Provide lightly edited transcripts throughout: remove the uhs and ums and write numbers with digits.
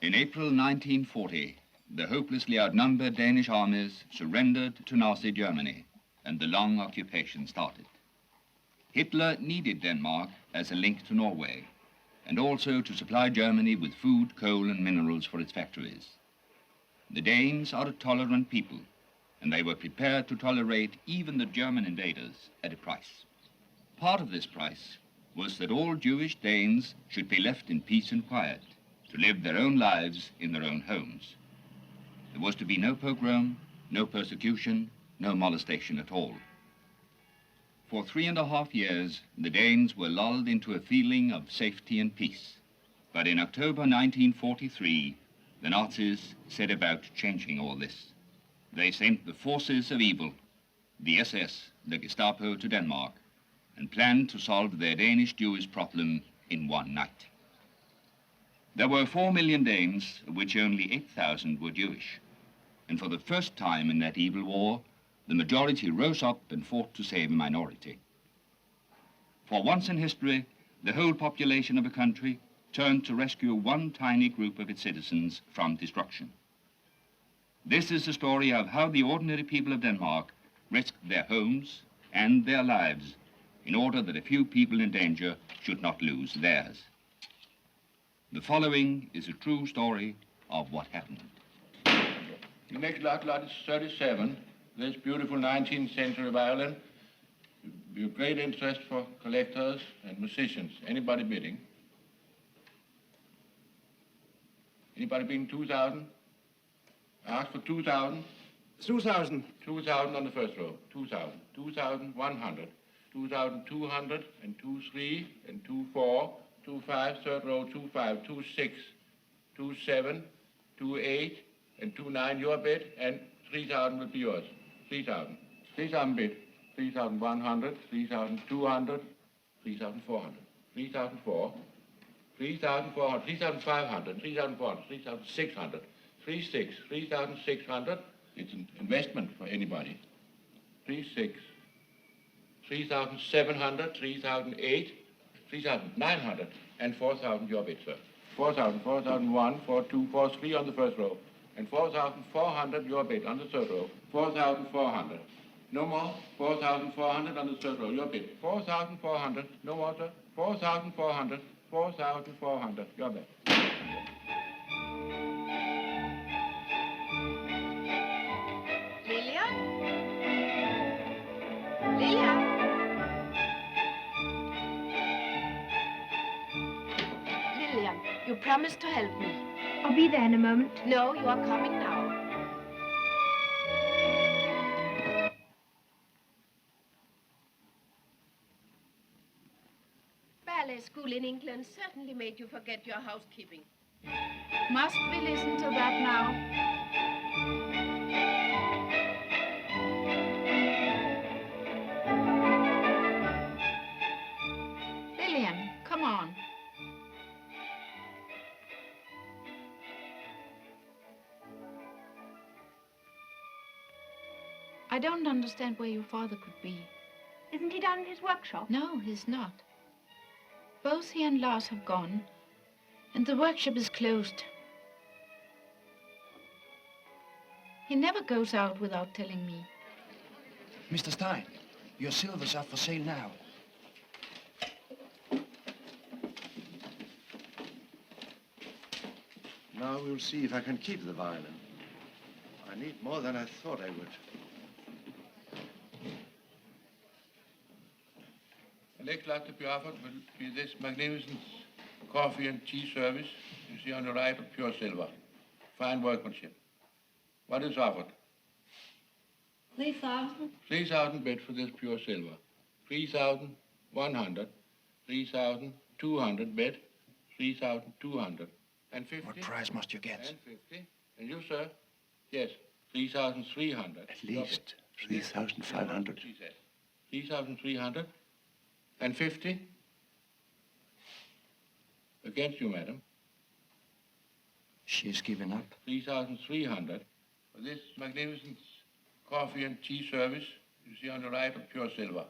In April 1940, the hopelessly outnumbered Danish armies surrendered to Nazi Germany, and the long occupation started. Hitler needed Denmark as a link to Norway, and also to supply Germany with food, coal, and minerals for its factories. The Danes are a tolerant people, and they were prepared to tolerate even the German invaders at a price. Part of this price was that all Jewish Danes should be left in peace and quiet, to live their own lives in their own homes. There was to be no pogrom, no persecution, no molestation at all. For 3.5 years, the Danes were lulled into a feeling of safety and peace. But in October 1943, the Nazis set about changing all this. They sent the forces of evil, the SS, the Gestapo, to Denmark, and planned to solve their Danish-Jewish problem in one night. There were 4 million Danes, of which only 8,000 were Jewish. And for the first time in that evil war, the majority rose up and fought to save a minority. For once in history, the whole population of a country turned to rescue one tiny group of its citizens from destruction. This is the story of how the ordinary people of Denmark risked their homes and their lives in order that a few people in danger should not lose theirs. The following is a true story of what happened. The next lot is 37. This beautiful 19th century violin. Be of great interest for collectors and musicians. Anybody bidding? Anybody bidding 2,000? Ask for 2,000. 2,000. 2,000 on the first row. 2,000. 2,100. 2,200 and 2,3 and 2,4. 2,5, third row, 2,5, 2,6, 2,7, 2,8 and 2,9 your bid, and 3,000 will be yours. 3,000. 3,000 bid. 3,100, 3,200, 3,400, 3,400, 3,400, 3,500, 3,400, 3,600, 3,600, 3,600. It's an investment for anybody. 3,600, 3,700, 3,008, 3,900, and 4,000 your bid, sir. 4,000, 4,001, 4,2, 4,3 on the first row, and 4,400 your bid on the third row. 4,400. No more. 4,400 on the third row. Your bid. 4,400. No more, sir. 4,400. 4,400. Your bid. Lillian? Lillian? Lillian, you promised to help me. I'll be there in a moment. No, you are coming now. Ballet school in England certainly made you forget your housekeeping. Must we listen to that now? Lillian, come on. I don't understand where your father could be. Isn't he down in his workshop? No, he's not. Both he and Lars have gone, and the workshop is closed. He never goes out without telling me. Mr. Stein, your silver's up for sale now. Now we'll see if I can keep the violin. I need more than I thought I would. The next lot to be offered will be this magnificent coffee and tea service you see on the right of pure silver. Fine workmanship. What is offered? 3,000. 3,000 bid for this pure silver. 3,100, 3,200 bid, 3,200. And 50. What price must you get? And 50. And you, sir? Yes, 3,300. At least 3,500. 3,300. And 50. Against you, madam. She's given up. 3,300 for this magnificent coffee and tea service you see on the right of pure silver.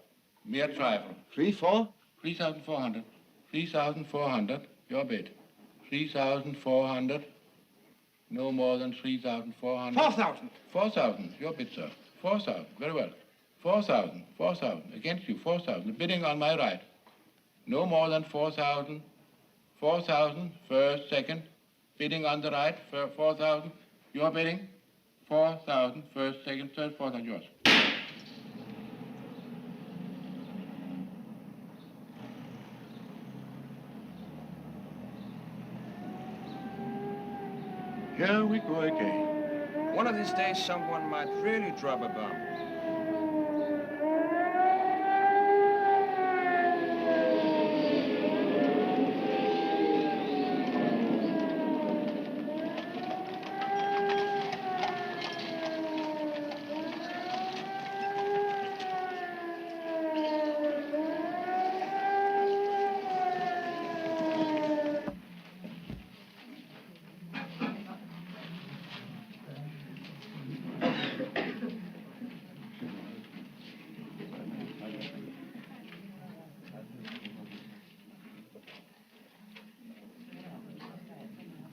Mere trifle. 3,400? 3,400. 3,400, your bid. 3,400, No more than 3,400. 4,000. 4,000. Your bid, sir. 4,000. Very well. 4,000. 4,000. Against you, 4,000. Bidding on my right. No more than 4,000. 4,000. First, second. Bidding on the right. 4,000. Your bidding. 4,000. First, second, third, 4,000. Yours. Here we go again. One of these days, someone might really drop a bomb.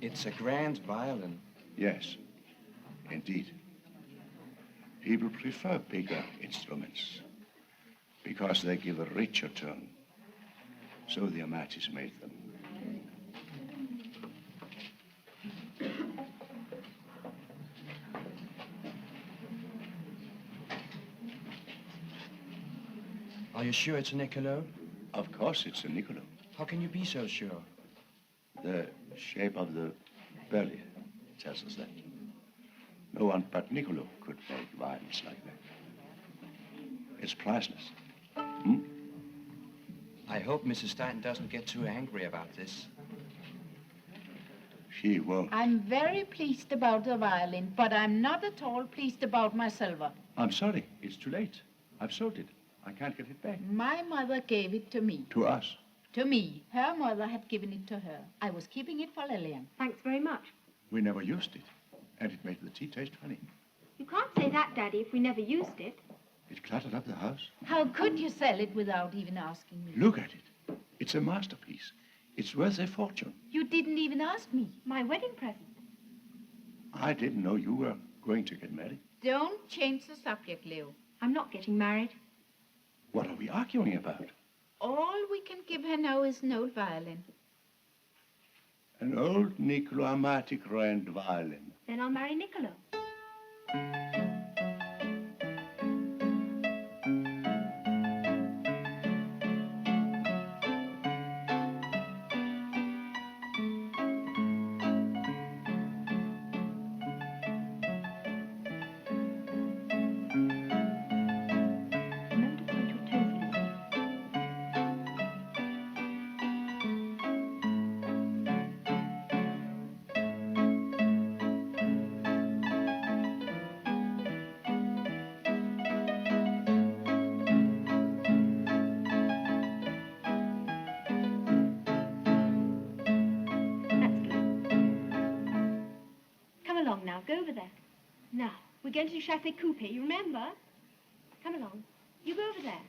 It's a grand violin. Yes, indeed. People prefer bigger instruments because they give a richer tone. So the Amatis made them. Are you sure it's a Niccolo? Of course it's a Niccolo. How can you be so sure? The shape of the belly tells us that. No one but Niccolo could make violence like that. It's priceless. Hmm? I hope Mrs. Stein doesn't get too angry about this. She won't. I'm very pleased about the violin, but I'm not at all pleased about my silver. I'm sorry. It's too late. I've sold it. I can't get it back. My mother gave it to me. To us. To me. Her mother had given it to her. I was keeping it for Lillian. Thanks very much. We never used it. And it made the tea taste funny. You can't say that, Daddy, if we never used it. It cluttered up the house. How could you sell it without even asking me? Look at it. It's a masterpiece. It's worth a fortune. You didn't even ask me. My wedding present. I didn't know you were going to get married. Don't change the subject, Leo. I'm not getting married. What are we arguing about? All we can give her now is an old violin. An old Niccolo Amati grand violin. Then I'll marry Niccolo. Now, go over there. Now, we're going to do Chassé Coupé, you remember? Come along. You go over there.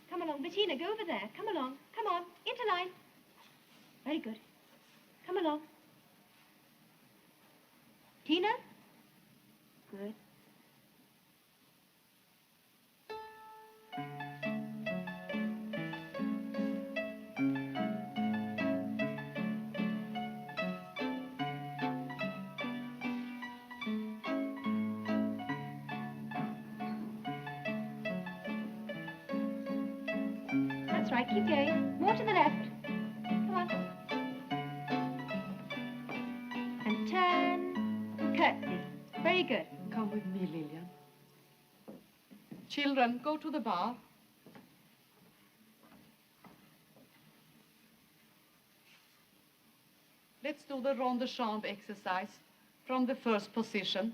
Come along. Bettina, go over there. Come along. Come on. Interline. Very good. Come along. Tina? Good. That's right, keep going. More to the left. Come on. And turn. Curtsy. Very good. Come with me, Lillian. Children, go to the bar. Let's do the rond de jambe exercise from the first position.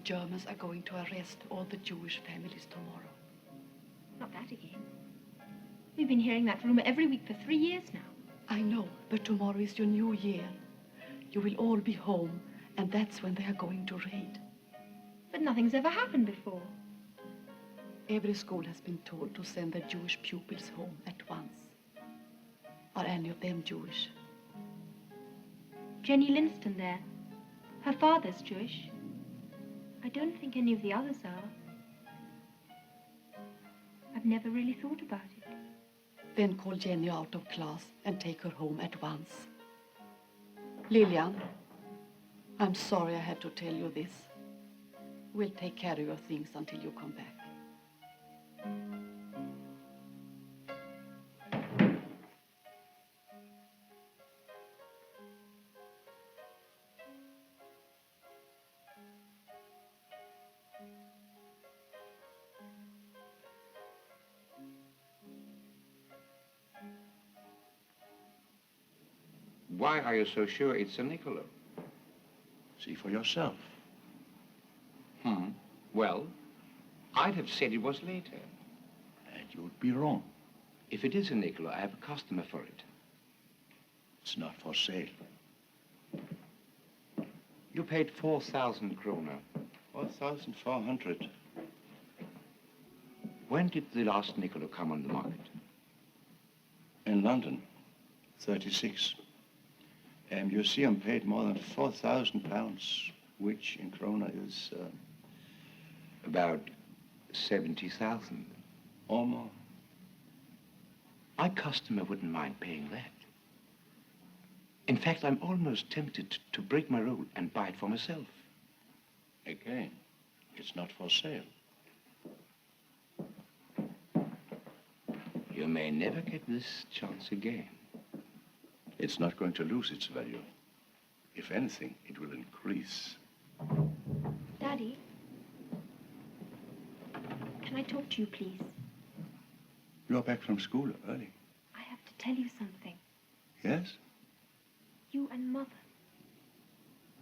Germans are going to arrest all the Jewish families tomorrow. Not that again. We've been hearing that rumor every week for 3 years now. I know, but tomorrow is your new year. You will all be home, and that's when they are going to raid. But nothing's ever happened before. Every school has been told to send their Jewish pupils home at once. Are any of them Jewish? Jenny Linston there. Her father's Jewish. I don't think any of the others are. I've never really thought about it. Then call Jenny out of class and take her home at once. Lillian, I'm sorry I had to tell you this. We'll take care of your things until you come back. Why are you so sure it's a Niccolo? See for yourself. Well, I'd have said it was later. And you'd be wrong. If it is a Niccolo, I have a customer for it. It's not for sale. You paid 4,000 kroner. 4,400. When did the last Niccolo come on the market? In London, 36. A museum paid more than 4,000 pounds, which in krona is... About 70,000. or more. My customer wouldn't mind paying that. In fact, I'm almost tempted to break my rule and buy it for myself. Again, it's not for sale. You may never get this chance again. It's not going to lose its value. If anything, it will increase. Daddy, can I talk to you, please? You're back from school early. I have to tell you something. Yes? You and Mother.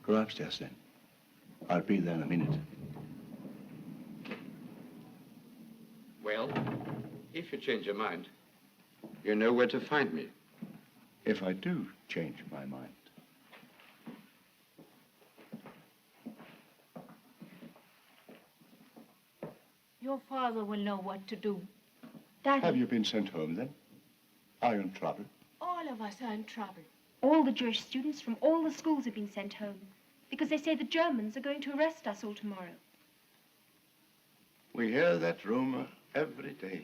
Go upstairs then. I'll be there in a minute. Well, if you change your mind, you know where to find me. If I do change my mind. Your father will know what to do. Daddy. Have you been sent home then? Are you in trouble? All of us are in trouble. All the Jewish students from all the schools have been sent home because they say the Germans are going to arrest us all tomorrow. We hear that rumor every day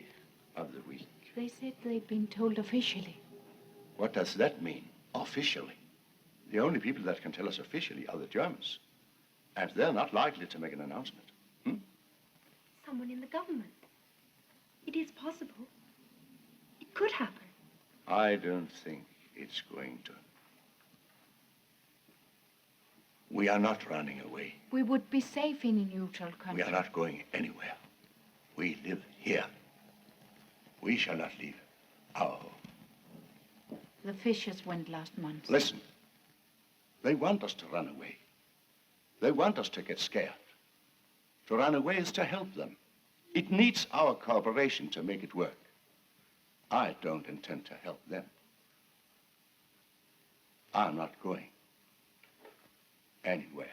of the week. They said they've been told officially. What does that mean, officially? The only people that can tell us officially are the Germans. And they're not likely to make an announcement. Someone in the government. It is possible. It could happen. I don't think it's going to. We are not running away. We would be safe in a neutral country. We are not going anywhere. We live here. We shall not leave our home. The Fishers went last month. Listen, they want us to run away. They want us to get scared. To run away is to help them. It needs our cooperation to make it work. I don't intend to help them. I'm not going anywhere.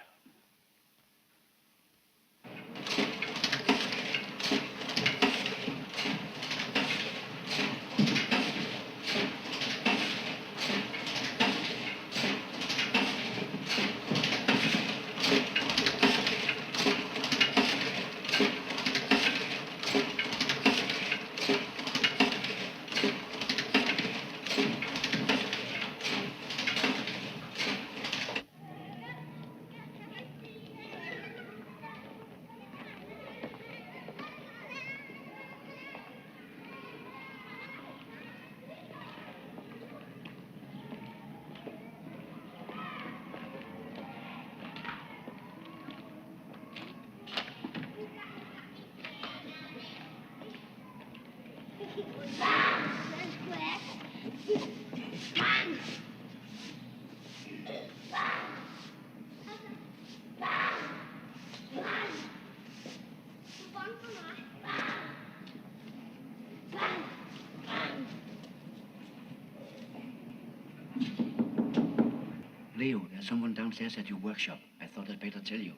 Leo, there's someone downstairs at your workshop. I thought I'd better tell you.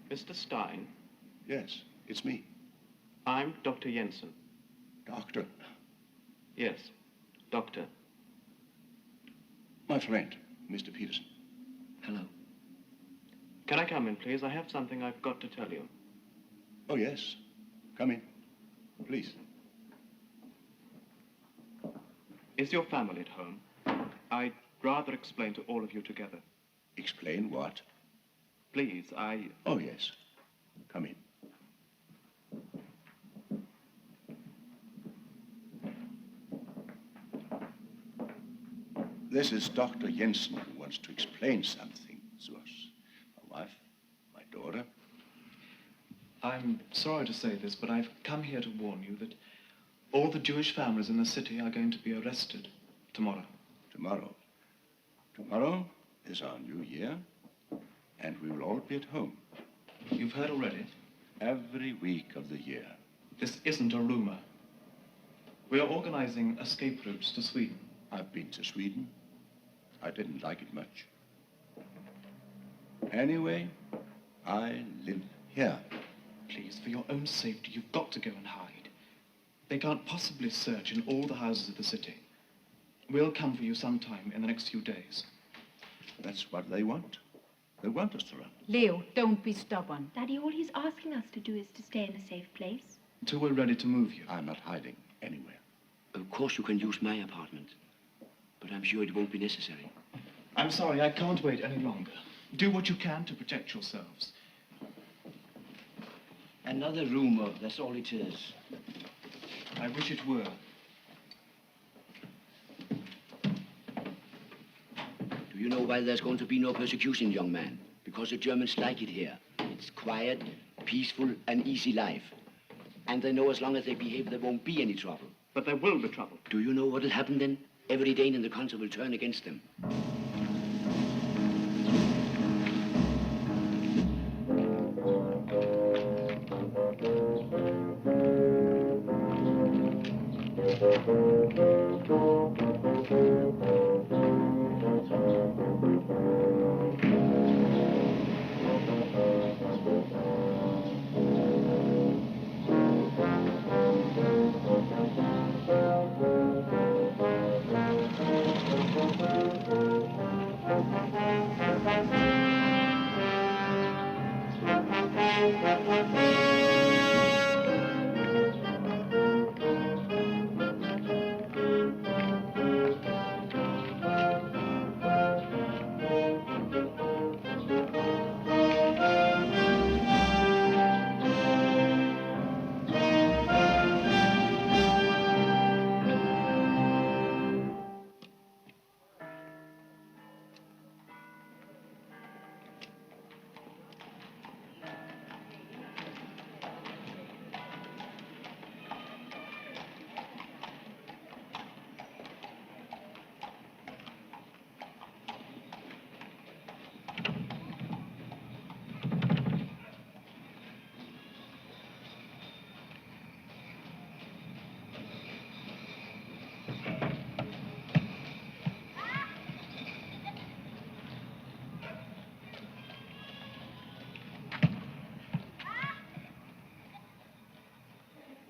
Mr. Stein? Yes, it's me. I'm Dr. Jensen. Doctor? Yes, doctor. My friend, Mr. Peterson. Hello. Can I come in, please? I have something I've got to tell you. Oh, yes. Come in, please. Is your family at home? I'd rather explain to all of you together. Explain what? Please, Oh, yes. Come in. This is Dr. Jensen who wants to explain something to us. My wife, my daughter. I'm sorry to say this, but I've come here to warn you that all the Jewish families in the city are going to be arrested tomorrow. Tomorrow? Tomorrow is our new year, and we will all be at home. You've heard already? Every week of the year. This isn't a rumor. We are organizing escape routes to Sweden. I've been to Sweden. I didn't like it much. Anyway, I live here. Please, for your own safety, you've got to go and hide. They can't possibly search in all the houses of the city. We'll come for you sometime in the next few days. That's what they want. They want us to run. Leo, don't be stubborn. Daddy, all he's asking us to do is to stay in a safe place. Until we're ready to move you. I'm not hiding anywhere. Of course you can use my apartment, but I'm sure it won't be necessary. I'm sorry, I can't wait any longer. Do what you can to protect yourselves. Another rumor, that's all it is. I wish it were. Do you know why there's going to be no persecution, young man? Because the Germans like it here. It's quiet, peaceful, and easy life. And they know as long as they behave, there won't be any trouble. But there will be trouble. Do you know what'll happen then? Every Dane in the country will turn against them.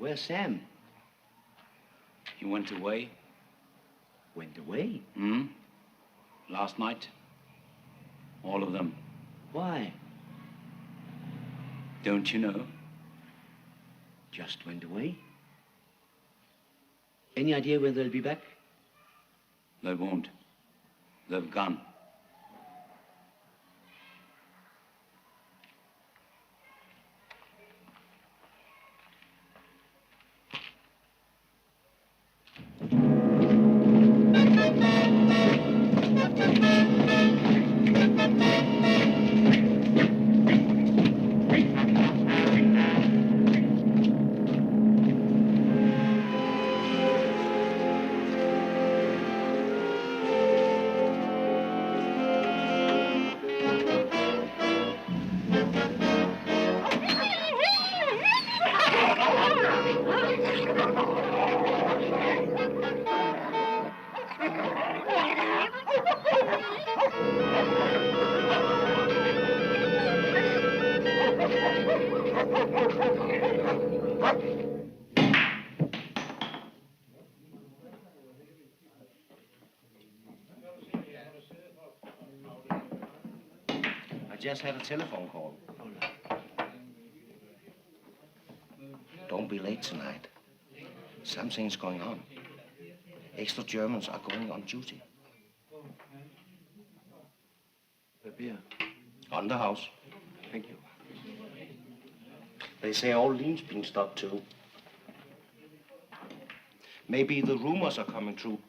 Where's Sam? He went away. Went away? Last night. All of them. Why? Don't you know? Just went away? Any idea when they'll be back? They won't. They've gone. I just had a telephone call. Don't be late tonight. Something's going on. Extra Germans are going on duty. The beer. On the house. Thank you. They say all lean's been stopped too. Maybe the rumors are coming true.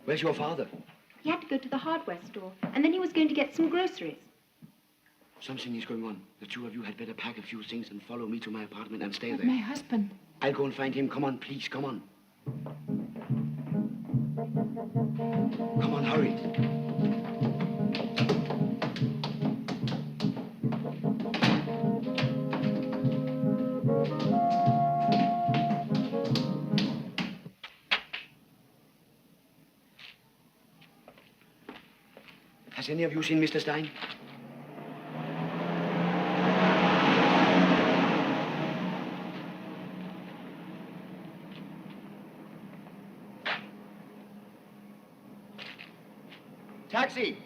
Where's your father? He had to go to the hardware store, and then he was going to get some groceries. Something is going on. The two of you had better pack a few things and follow me to my apartment and stay But there. my husband. I'll go and find him. Come on, please, come on. Come on, hurry. Has any of you seen Mr. Stein? Taxi!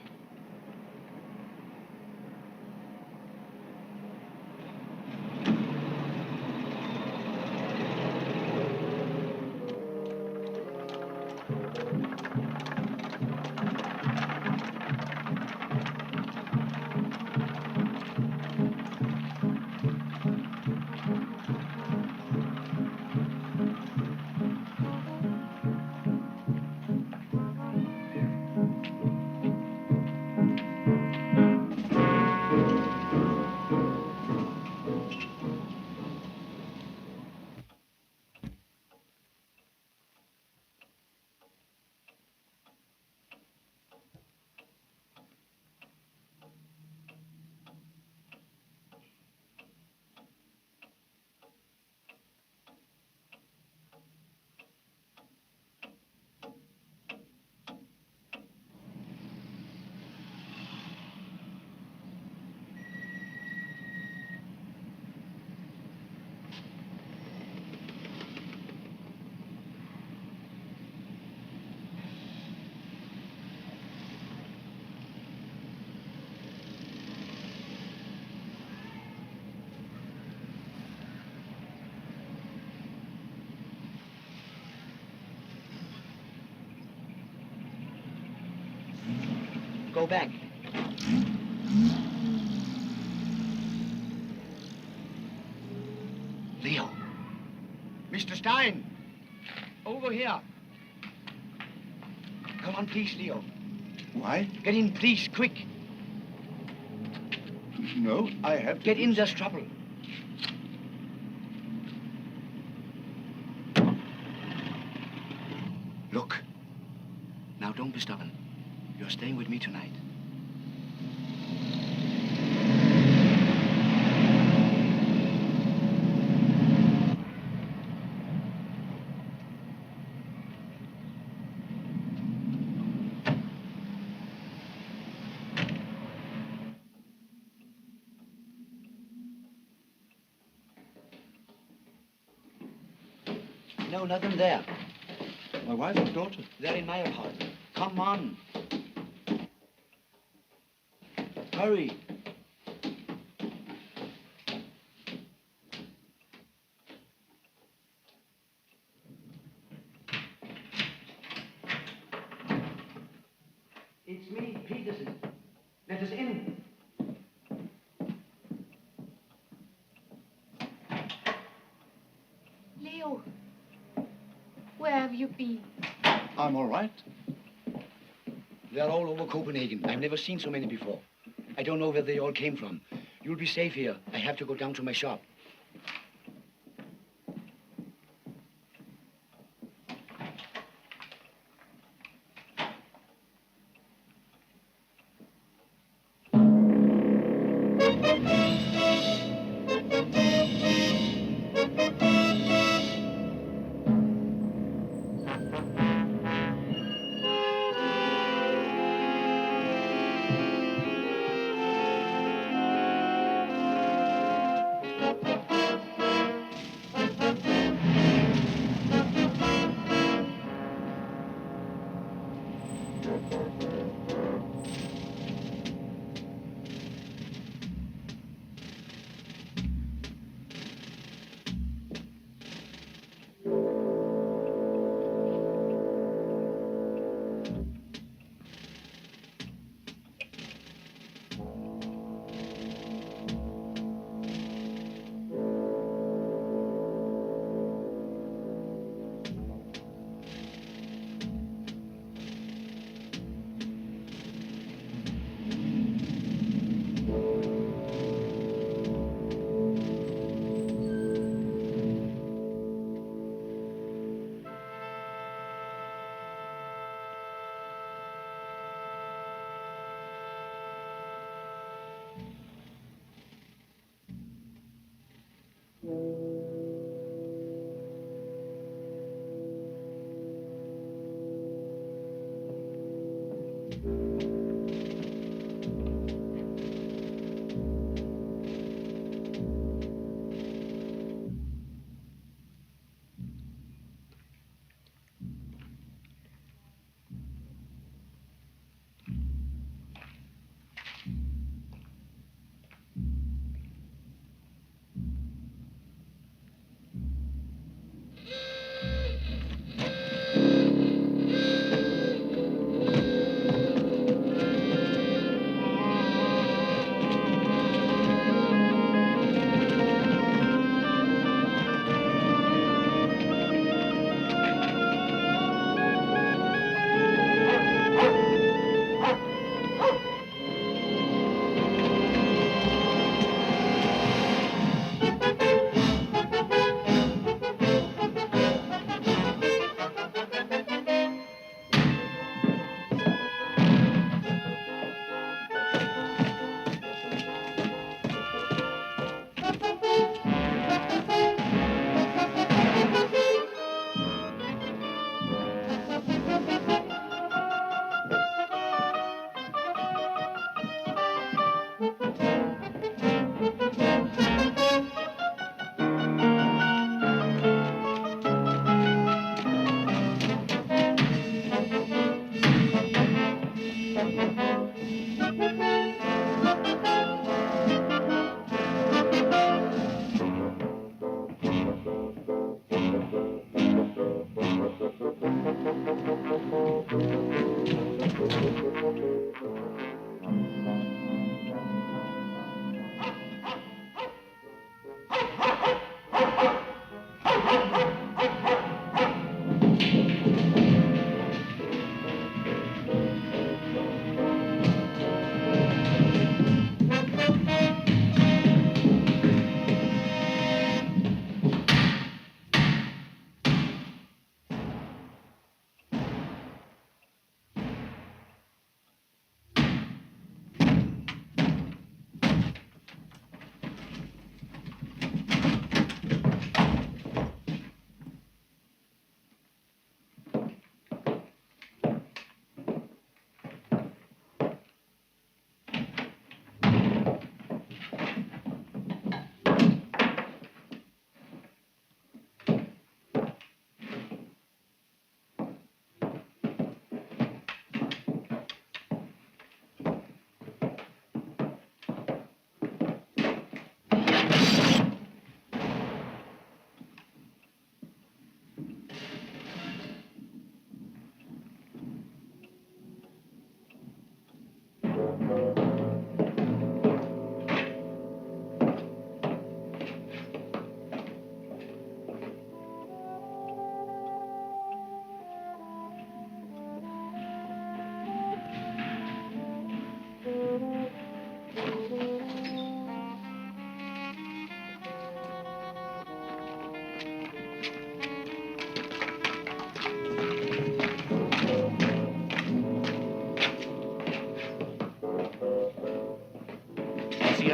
Go back. Leo. Mr. Stein. Over here. Come on, please, Leo. Why? Get in, please, quick. No, I have to. Get in, there's trouble. Look. Now, don't be stubborn. You're staying with me tonight. No, nothing there. My wife and daughter. They're in my apartment. Come on. Hurry. It's me, Peterson. Let us in. Leo, where have you been? I'm all right. They're all over Copenhagen. I've never seen so many before. I don't know where they all came from. You'll be safe here. I have to go down to my shop.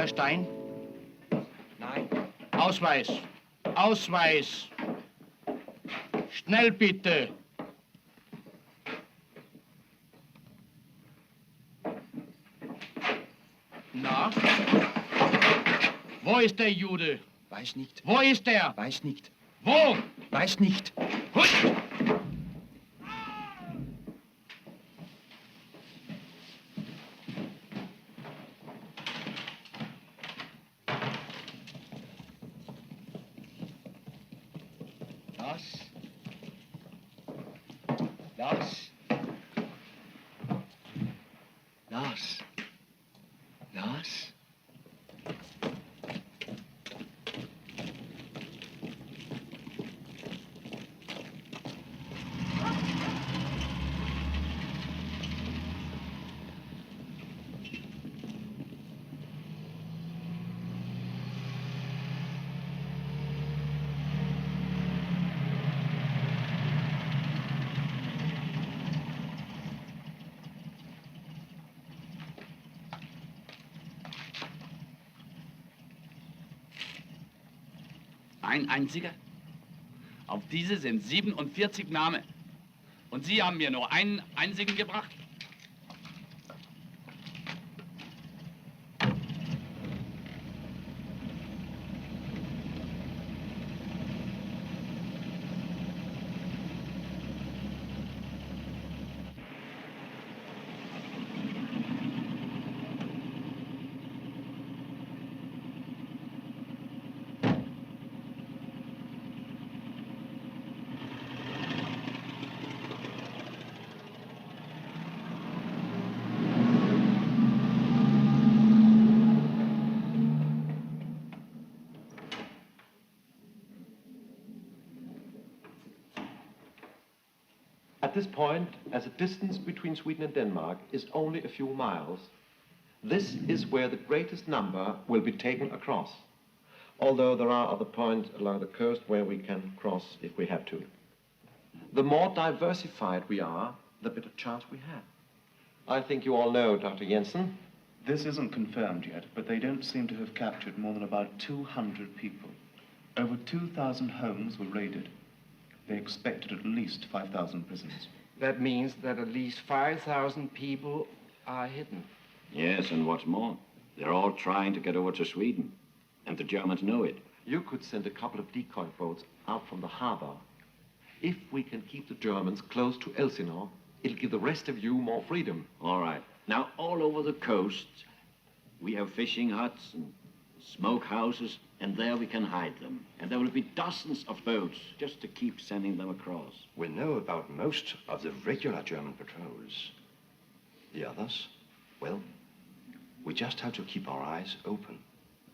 Herr Stein? Nein. Ausweis! Ausweis! Schnell bitte! Na? Wo ist der Jude? Weiß nicht. Wo ist er? Weiß nicht. Wo? Weiß nicht. Hut! Los. Los. Los. Los. Ein einziger? Auf diese sind 47 Namen. Und Sie haben mir nur einen einzigen gebracht? At this point, as the distance between Sweden and Denmark is only a few miles, this is where the greatest number will be taken across. Although there are other points along the coast where we can cross if we have to. The more diversified we are, the better chance we have. I think you all know Dr. Jensen. This isn't confirmed yet, but they don't seem to have captured more than about 200 people. Over 2,000 homes were raided. They expected at least 5,000 prisoners. That means that at least 5,000 people are hidden. Yes, and what's more, they're all trying to get over to Sweden. And the Germans know it. You could send a couple of decoy boats out from the harbor. If we can keep the Germans close to Elsinore, it'll give the rest of you more freedom. All right. Now, all over the coast, we have fishing huts and smoke houses, and there we can hide them. And there will be dozens of boats just to keep sending them across. We know about most of the regular German patrols. The others, well, we just have to keep our eyes open.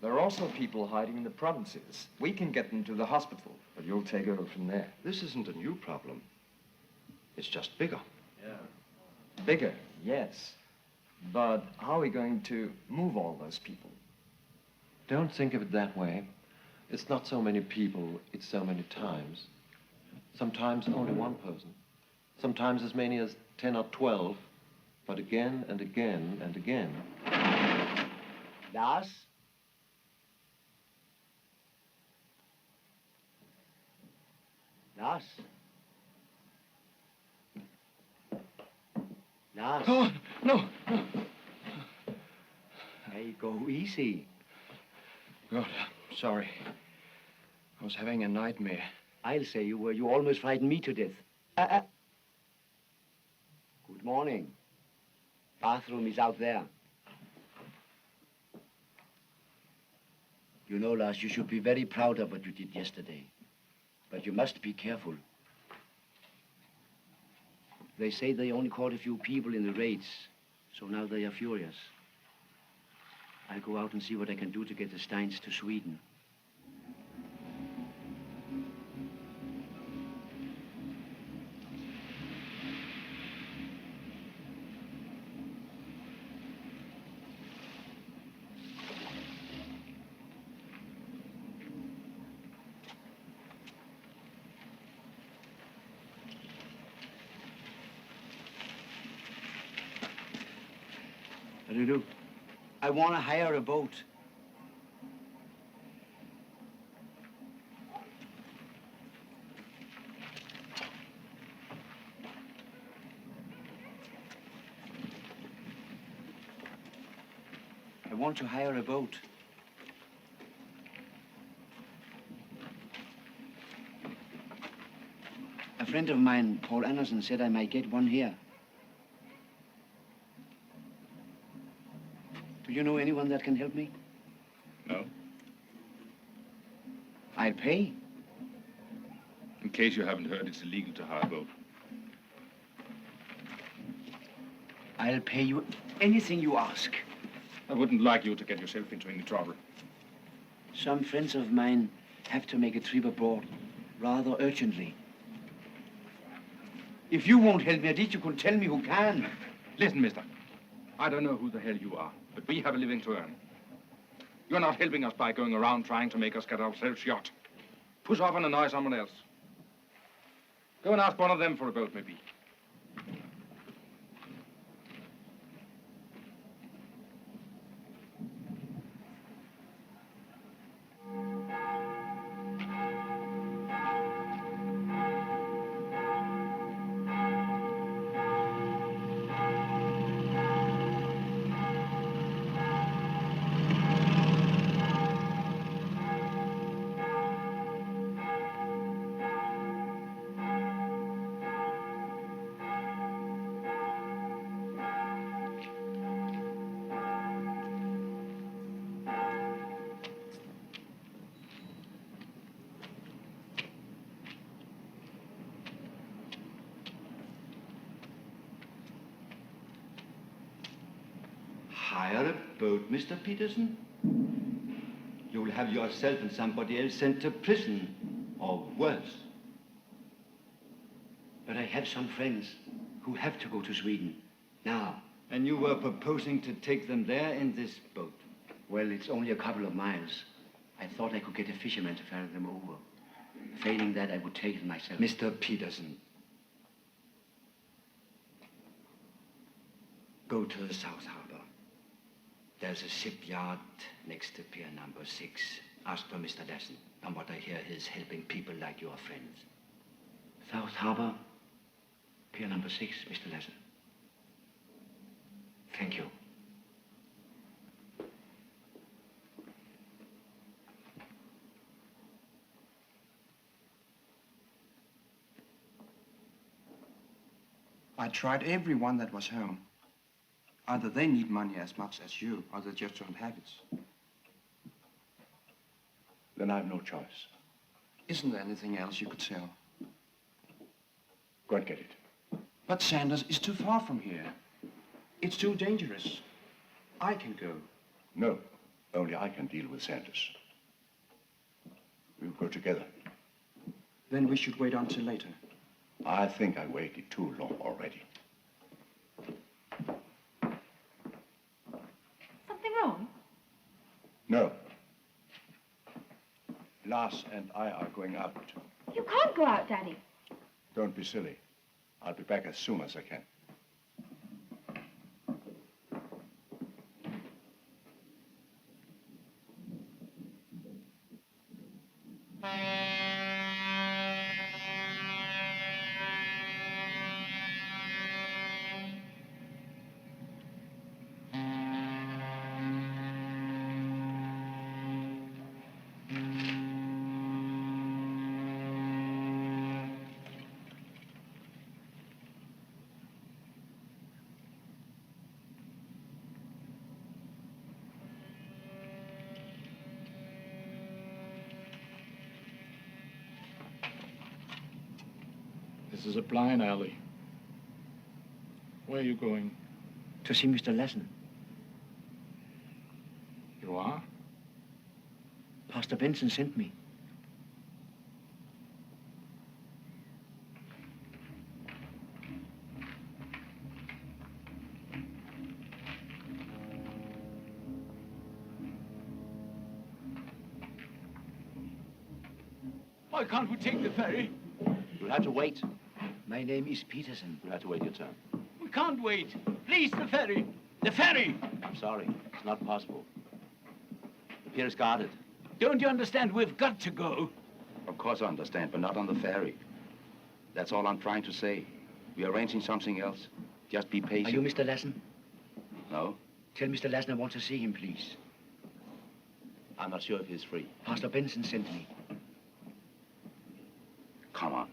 There are also people hiding in the provinces. We can get them to the hospital, but you'll take over from there. This isn't a new problem. It's just bigger. Yeah. Bigger, yes. But how are we going to move all those people? Don't think of it that way. It's not so many people, it's so many times. Sometimes only one person. Sometimes as many as 10 or 12. But again and again and again. Lars? Lars? Lars? Oh, no. Hey, go easy. God, sorry. I was having a nightmare. I'll say you were. You almost frightened me to death. Good morning. Bathroom is out there. You know, Lars, you should be very proud of what you did yesterday. But you must be careful. They say they only caught a few people in the raids, so now they are furious. I'll go out and see what I can do to get the Steins to Sweden. What do you do? I want to hire a boat. want to hire a boat. A friend of mine, Paul Andersen, said I might get one here. Do you know anyone that can help me? No. I'll pay. In case you haven't heard, it's illegal to hire a boat. I'll pay you anything you ask. I wouldn't like you to get yourself into any trouble. Some friends of mine have to make a trip abroad rather urgently. If you won't help me, at least you can tell me who can. Listen, mister. I don't know who the hell you are, but we have a living to earn. You're not helping us by going around trying to make us get ourselves shot. Push off and annoy someone else. Go and ask one of them for a boat, maybe. Hire a boat, Mr. Peterson? You'll have yourself and somebody else sent to prison, or worse. But I have some friends who have to go to Sweden now. And you were proposing to take them there in this boat? Well, it's only a couple of miles. I thought I could get a fisherman to ferry them over. Failing that, I would take it myself. Mr. Peterson, go to the South Harbor. There's a shipyard next to Pier number 6. Ask for Mr. Lassen. From what I hear, he's helping people like your friends. South Harbor, Pier number 6, Mr. Lassen. Thank you. I tried everyone that was home. Either they need money as much as you, or they just don't have it. Then I have no choice. Isn't there anything else you could sell? Go and get it. But Sanders is too far from here. It's too dangerous. I can go. No, only I can deal with Sanders. We'll go together. Then we should wait until later. I think I waited too long already. Something wrong? No. Lars and I are going out. You can't go out, Daddy. Don't be silly. I'll be back as soon as I can. This is a blind alley. Where are you going? To see Mr. Lassen. You are? Pastor Benson sent me. Why can't we take the ferry? You'll have to wait. My name is Peterson. You'll have to wait your turn. We can't wait. Please, the ferry. The ferry! I'm sorry. It's not possible. The pier is guarded. Don't you understand? We've got to go. Of course I understand, but not on the ferry. That's all I'm trying to say. We're arranging something else. Just be patient. Are you Mr. Lassen? No, Tell Mr. Lassen I want to see him, please. I'm not sure if he's free. Pastor Benson sent me. Come on.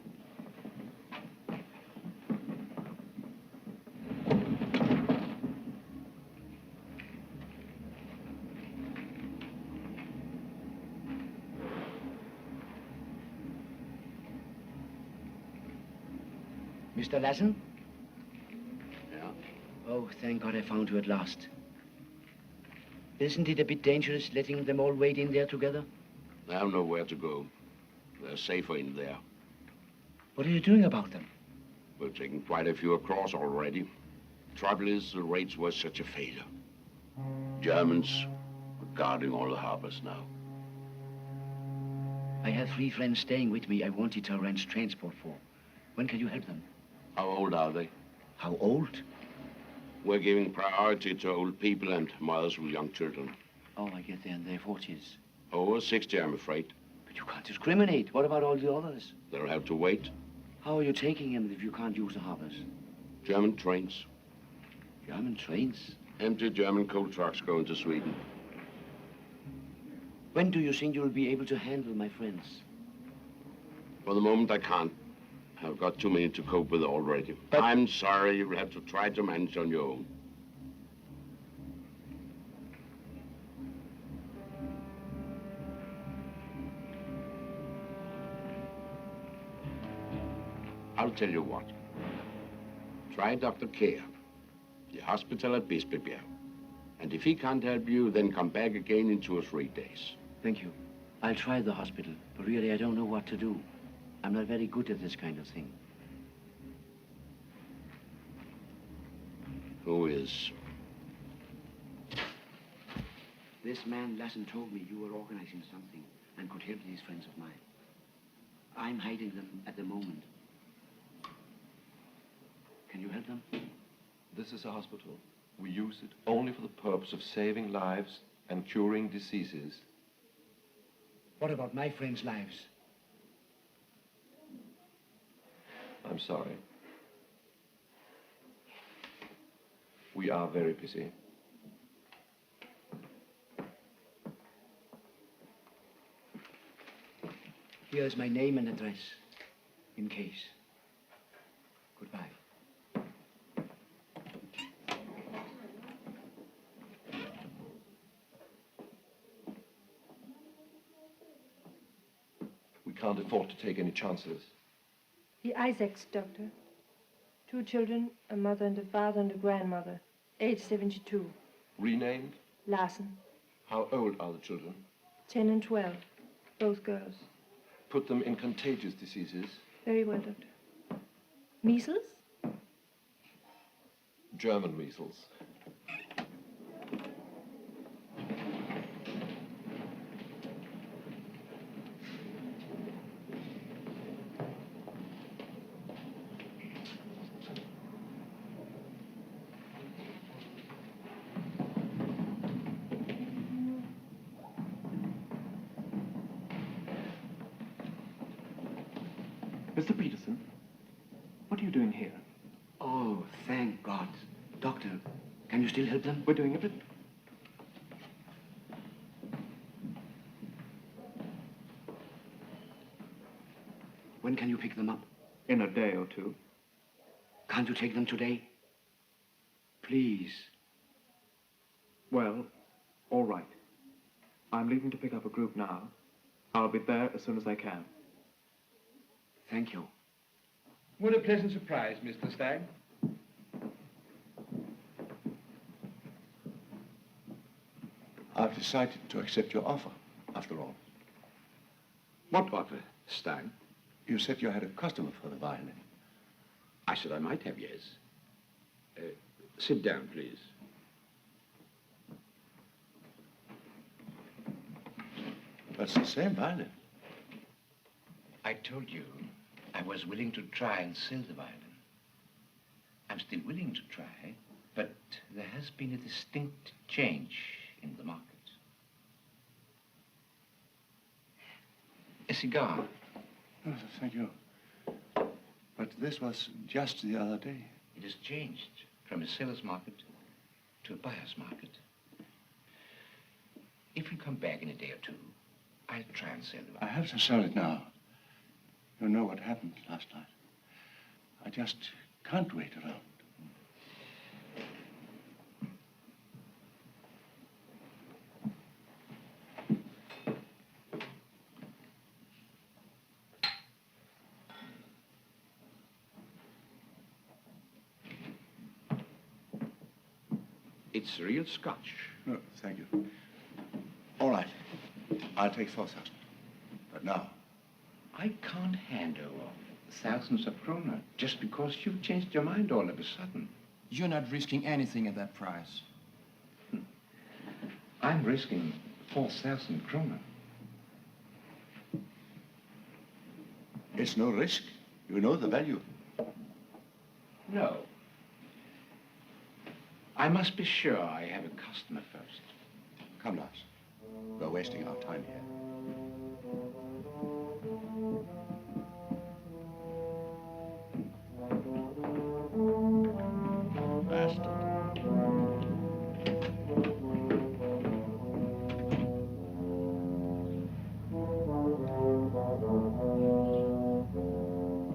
Mr. Lassen? Yeah? Oh, thank God I found you at last. Isn't it a bit dangerous letting them all wait in there together? They have nowhere to go. They're safer in there. What are you doing about them? We've taken quite a few across already. Trouble is, the raids were such a failure. Germans are guarding all the harbors now. I have 3 friends staying with me I wanted to arrange transport for. When can you help them? How old are they? How old? We're giving priority to old people and mothers with young children. Oh, I get they're in their 40s. Over 60, I'm afraid. But you can't discriminate. What about all the others? They'll have to wait. How are you taking them if you can't use the harbors? German trains. German trains? Empty German coal trucks going to Sweden. When do you think you'll be able to handle my friends? For the moment, I can't. I've got too many to cope with already. But I'm sorry, you'll have to try to manage on your own. I'll tell you what. Try Dr. Kehr, the hospital at Bispebjerg. And if he can't help you, then come back again in 2 or 3 days. Thank you. I'll try the hospital, but really I don't know what to do. I'm not very good at this kind of thing. Who is? This man, Lassen, told me you were organizing something and could help these friends of mine. I'm hiding them at the moment. Can you help them? This is a hospital. We use it only for the purpose of saving lives and curing diseases. What about my friends' lives? I'm sorry. We are very busy. Here's my name and address, in case. Goodbye. We can't afford to take any chances. The Isaacs, Doctor. 2 children, a mother and a father and a grandmother, age 72. Renamed? Larsen. How old are the children? 10 and 12, both girls. Put them in contagious diseases. Very well, Doctor. Measles? German measles. Mr. Peterson, what are you doing here? Oh, thank God. Doctor, can you still help them? We're doing everything. When can you pick them up? In a day or 2. Can't you take them today? Please. Well, all right. I'm leaving to pick up a group now. I'll be there as soon as I can. Thank you. What a pleasant surprise, Mr. Stagg. I've decided to accept your offer, after all. What offer, Stagg? You said you had a customer for the violin. I said I might have, yes. Sit down, please. That's the same violin. I told you I was willing to try and sell the violin. I'm still willing to try, but there has been a distinct change in the market. A cigar. Oh, thank you. But this was just the other day. It has changed from a seller's market to a buyer's market. If we come back in a day or two, I'll try and sell it. I have to sell it now. You know what happened last night. I just can't wait around. It's real Scotch. No, thank you. All right. I'll take 4,000. But now. I can't hand over thousands of kroner just because you've changed your mind all of a sudden. You're not risking anything at that price. I'm risking 4,000 kroner. It's no risk. You know the value. No. I must be sure I have a customer first. Come, Lars. We're wasting our time here.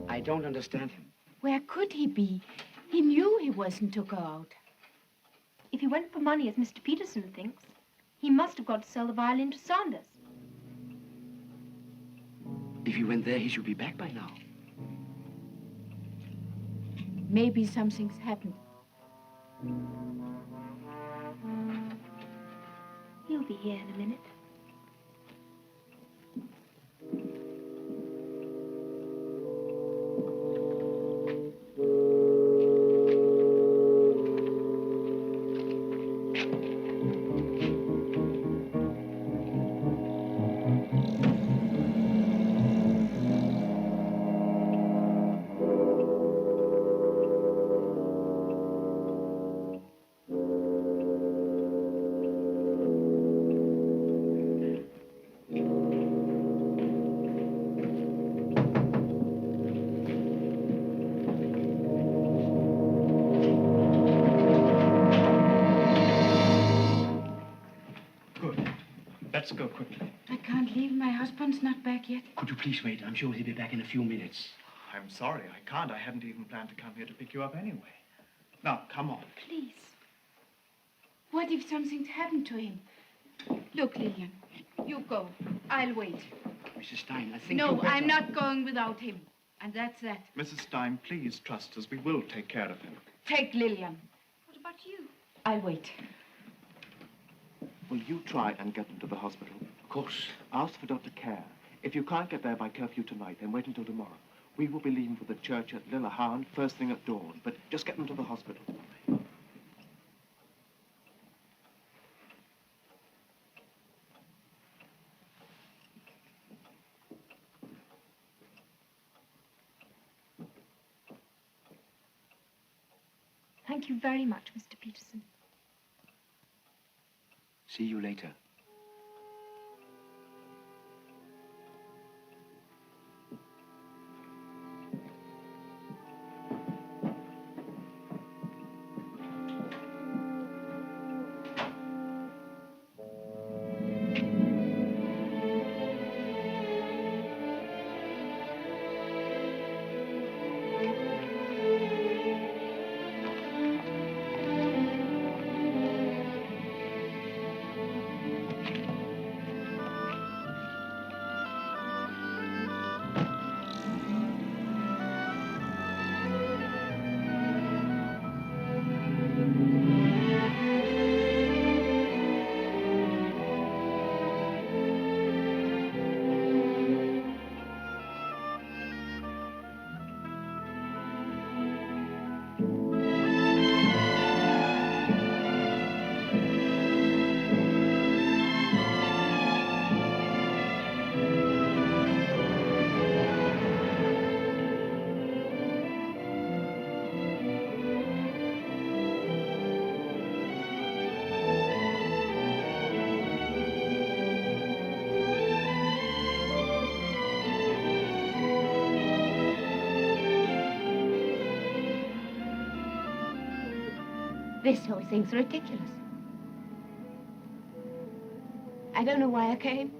I don't understand him. Where could he be? He knew he wasn't to go out. If he went for money, as Mr. Peterson thinks, he must have got to sell the violin to Saunders. If he went there, he should be back by now. Maybe something's happened. He'll be here in a minute. Let's go quickly. I can't leave. My husband's not back yet. Could you please wait? I'm sure he'll be back in a few minutes. I'm sorry, I can't. I hadn't even planned to come here to pick you up anyway. Now, come on. Please. What if something's happened to him? Look, Lillian, you go. I'll wait. Mrs. Stein, I think No, you'd better... I'm not going without him. And that's that. Mrs. Stein, please trust us. We will take care of him. Take Lillian. What about you? I'll wait. Will you try and get them to the hospital? Of course. Ask for Dr. Kerr. If you can't get there by curfew tonight, then wait until tomorrow. We will be leaving for the church at Lillehamn first thing at dawn, but just get them to the hospital. Thank you very much, Mr. Peterson. See you later. This whole thing's ridiculous. I don't know why I came.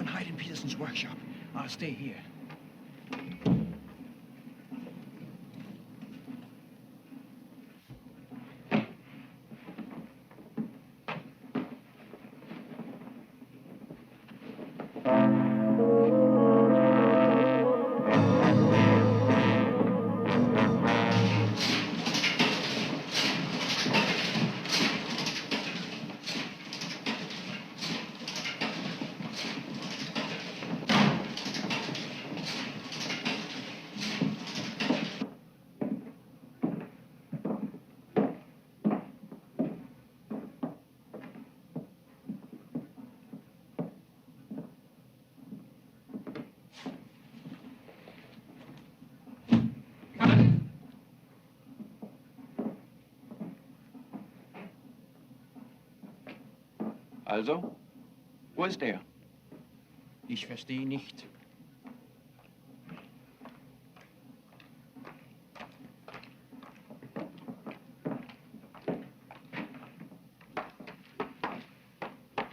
Hide in Peterson's workshop. I'll stay here. Also, wo ist er? Ich verstehe nicht.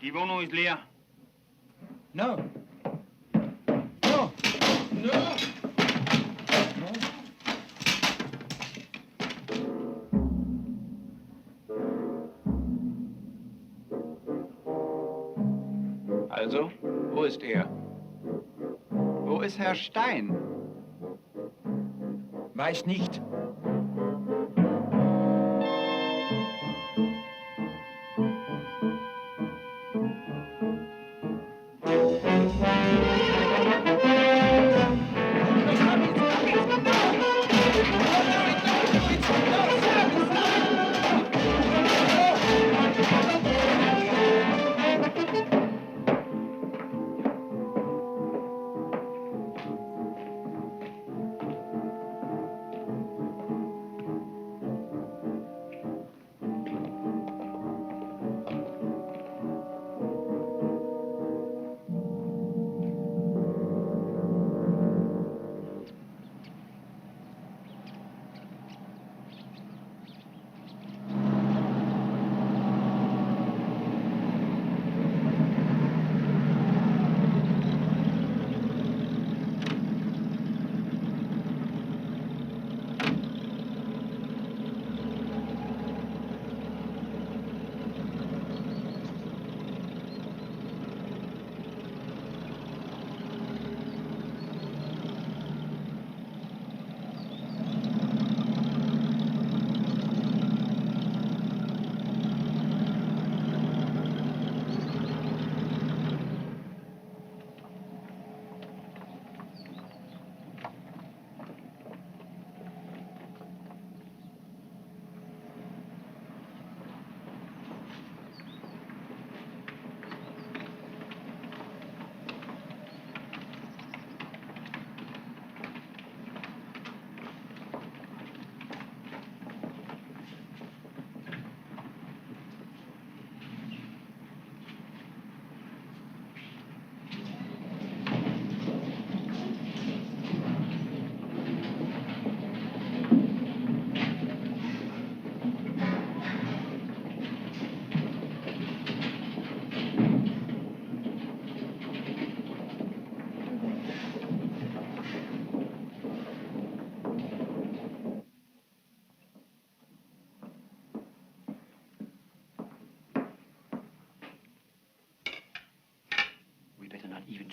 Die Wohnung ist leer. No. No. No. Also, wo ist er? Wo ist Herr Stein? Weiß nicht.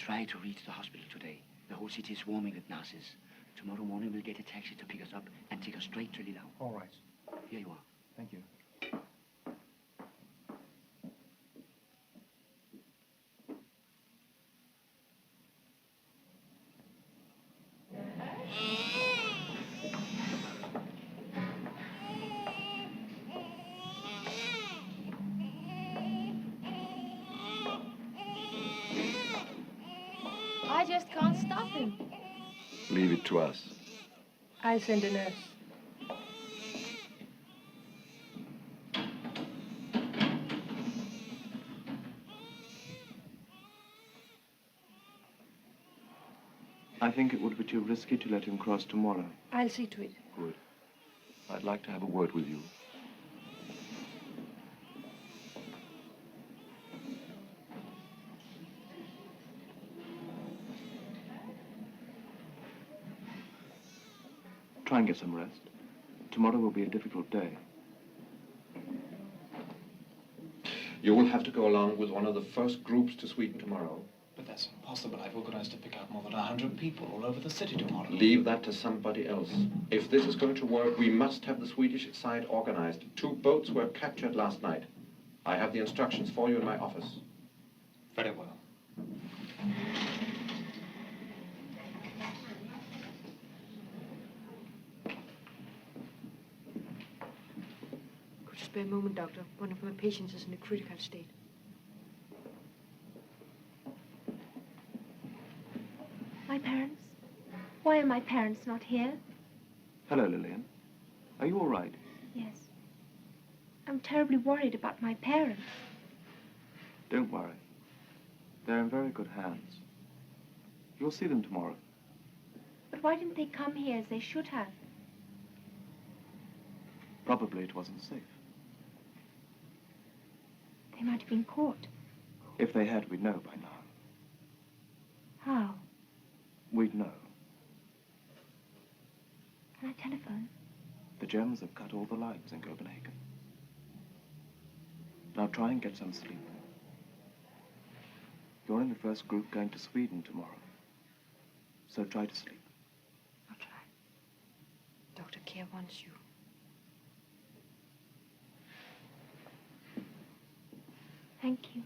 try to reach the hospital today. The whole city is swarming with nurses. Tomorrow morning we'll get a taxi to pick us up and take us straight to Lillau. All right. Here you are. Thank you. I just can't stop him. Leave it to us. I'll send a nurse. I think it would be too risky to let him cross tomorrow. I'll see to it. Good. I'd like to have a word with you. Try and get some rest. Tomorrow will be a difficult day. You will have to go along with one of the first groups to Sweden tomorrow. But that's impossible. I've organized to pick up more than 100 people all over the city tomorrow. Leave that to somebody else. If this is going to work, we must have the Swedish side organized. 2 boats were captured last night. I have the instructions for you in my office. Very well. Could you spare a moment, Doctor? One of my patients is in a critical state. My parents? Why are my parents not here? Hello, Lillian. Are you all right? Yes. I'm terribly worried about my parents. Don't worry. They're in very good hands. You'll see them tomorrow. But why didn't they come here as they should have? Probably it wasn't safe. They might have been caught. If they had, we'd know by now. How? We'd know. Can I telephone? The Germans have cut all the lines in Copenhagen. Now try and get some sleep. You're in the first group going to Sweden tomorrow. So try to sleep. I'll try. Dr. Kerr wants you. Thank you.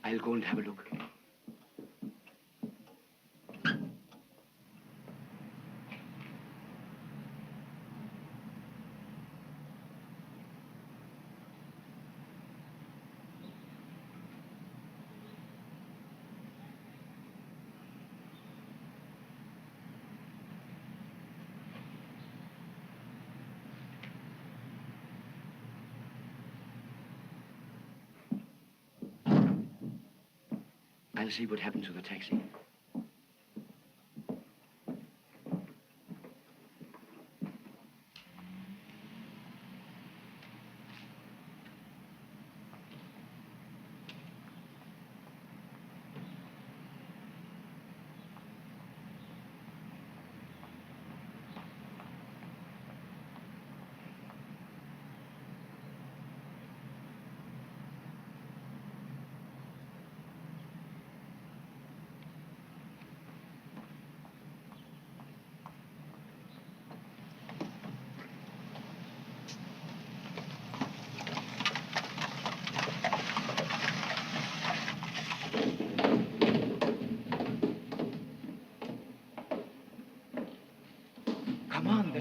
I'll go and have a look. I'll see what happened to the taxi.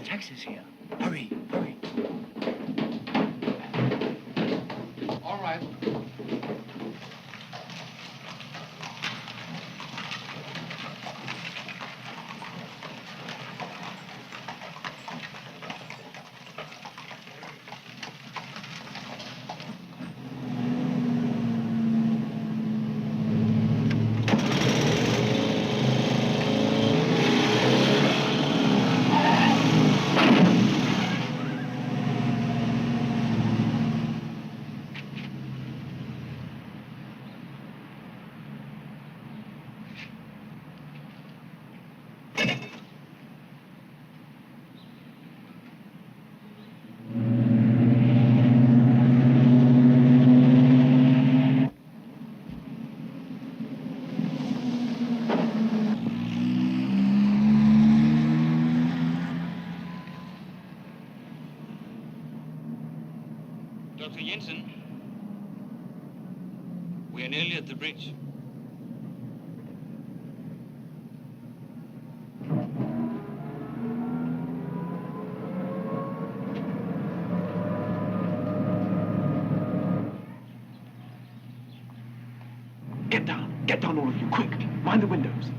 The taxi's here. Hurry, hurry. All right. Dr. Jensen, we are nearly at the bridge. Get down, all of you, quick. Mind the windows.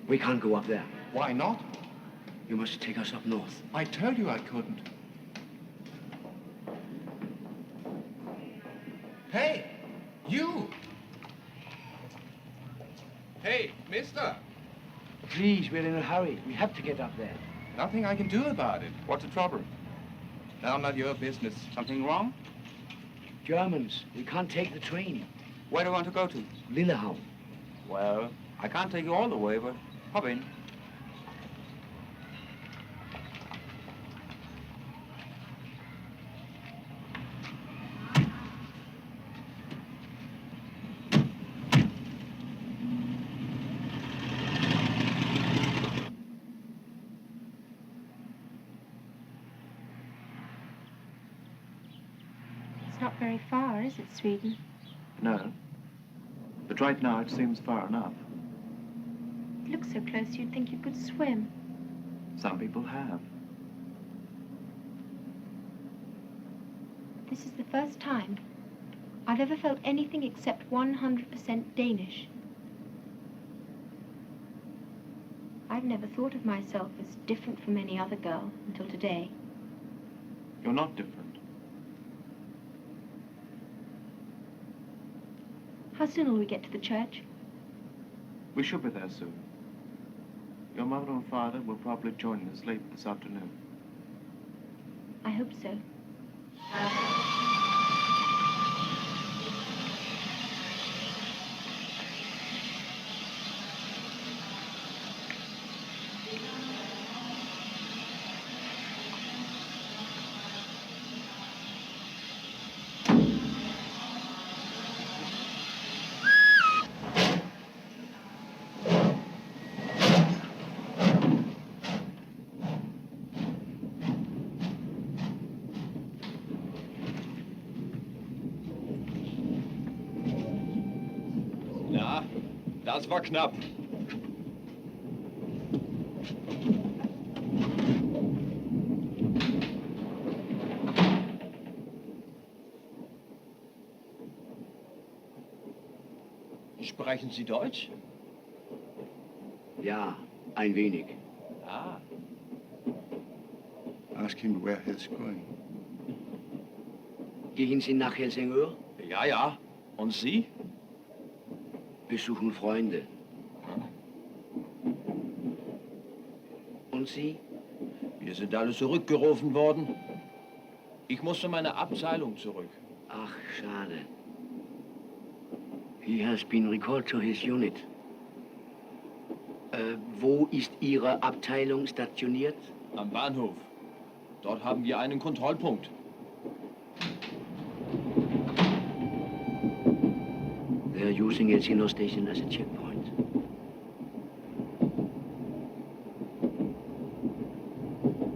We can't go up there. Why not? You must take us up north. I told you I couldn't. Hey, you! Hey, mister! Please, we're in a hurry. We have to get up there. Nothing I can do about it. What's the trouble? Now, not your business. Something wrong? Germans. We can't take the train. Where do you want to go to? Lillehammer. Well, I can't take you all the way, but hop in. It's not very far, is it, Sweden? No. But right now it seems far enough. It looks so close you'd think you could swim. Some people have. This is the first time I've ever felt anything except 100% Danish. I've never thought of myself as different from any other girl until today. You're not different. How soon will we get to the church? We should be there soon. Your mother and father will probably join us late this afternoon. I hope so. Na, das war knapp. Sprechen Sie Deutsch? Ja, ein wenig. Ah. Ask him where he's going. Gehen Sie nach Helsingør? Ja, ja. Und Sie? Besuchen Freunde. Und Sie? Wir sind alle zurückgerufen worden. Ich musste meine Abteilung zurück. Ach, schade. He has been recalled to his unit. Wo ist Ihre Abteilung stationiert? Am Bahnhof. Dort haben wir einen Kontrollpunkt. They are using Elsinore station as a checkpoint.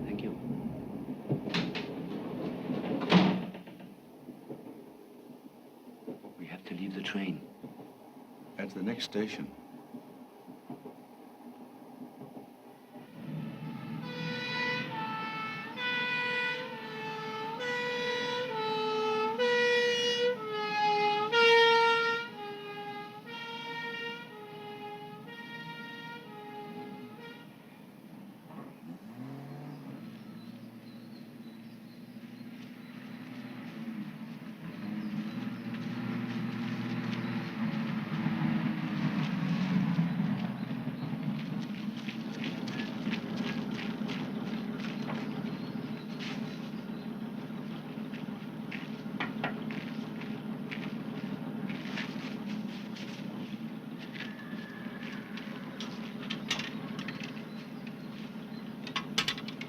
Thank you. We have to leave the train. At the next station.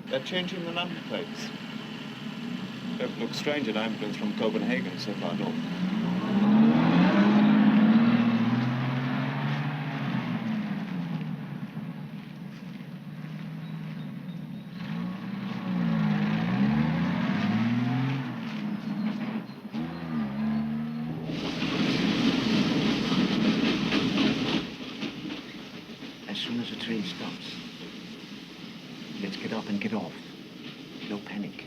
They're changing the number plates. It looks strange, an ambulance from Copenhagen so far north. As soon as the train stops, let's get up and get off. No panic.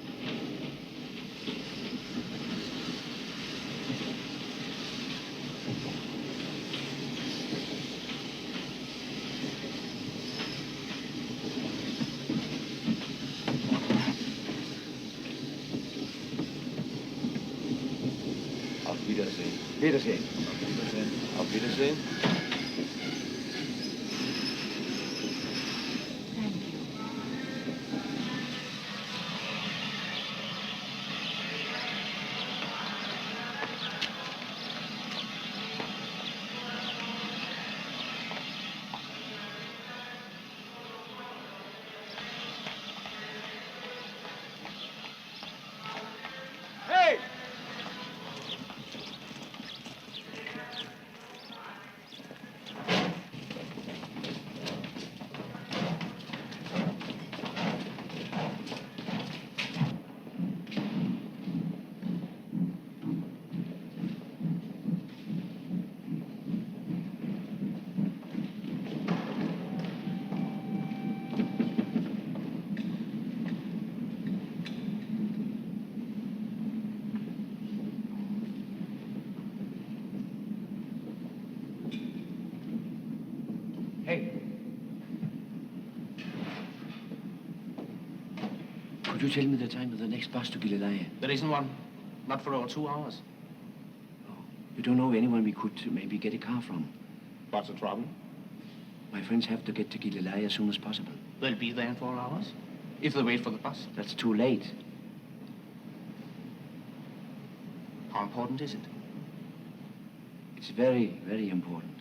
Auf Wiedersehen. Wiedersehen. Auf Wiedersehen. Auf Wiedersehen. Could you tell me the time of the next bus to Gilleleje? There isn't one. Not for over 2 hours. You don't know anyone we could maybe get a car from? What's the trouble? My friends have to get to Gilleleje as soon as possible. They'll be there in 4 hours. If they wait for the bus. That's too late. How important is it? It's very, very important.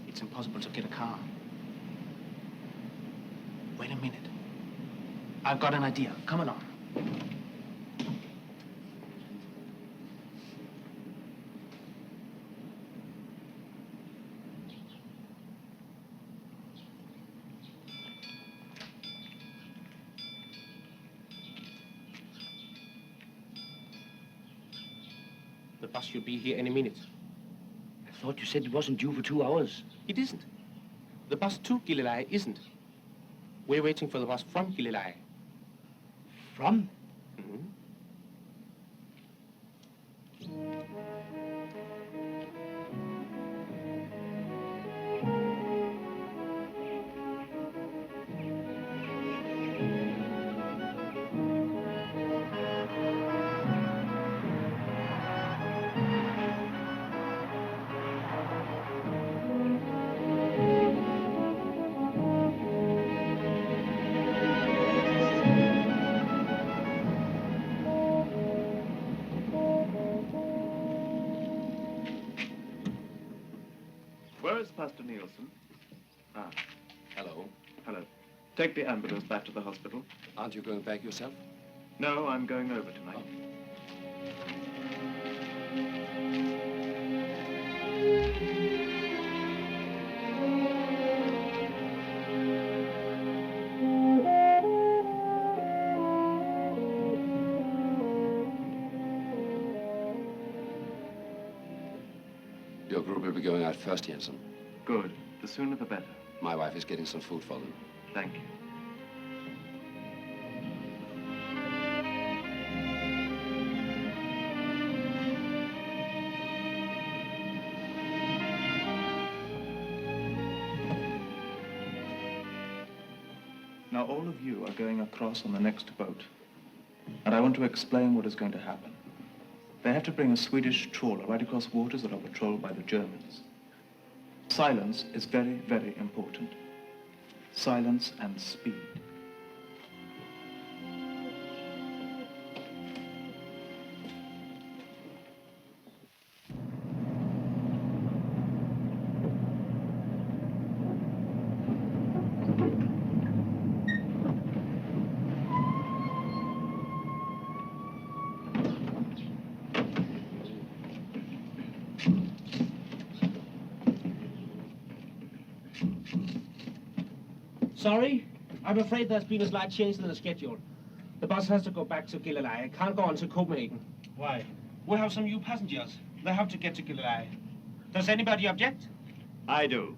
It's impossible to get a car. Wait a minute. I've got an idea. Come along. The bus should be here any minute. I thought you said it wasn't due for 2 hours. It isn't. The bus to Gilleleje isn't. We're waiting for the bus from Gilleleje. From? Mm-hmm. Where is Pastor Nielsen? Ah. Hello. Hello. Take the ambulance back to the hospital. Aren't you going back yourself? No, I'm going over tonight. Your group will be going out first, Jensen. Good. The sooner the better. My wife is getting some food for them. Thank you. Now all of you are going across on the next boat. And I want to explain what is going to happen. They have to bring a Swedish trawler right across waters that are patrolled by the Germans. Silence is very, very important. Silence and speed. Sorry, I'm afraid there's been a slight change in the schedule. The bus has to go back to Gilleleje. I can't go on to Copenhagen. Why? We have some new passengers. They have to get to Gilleleje. Does anybody object? I do.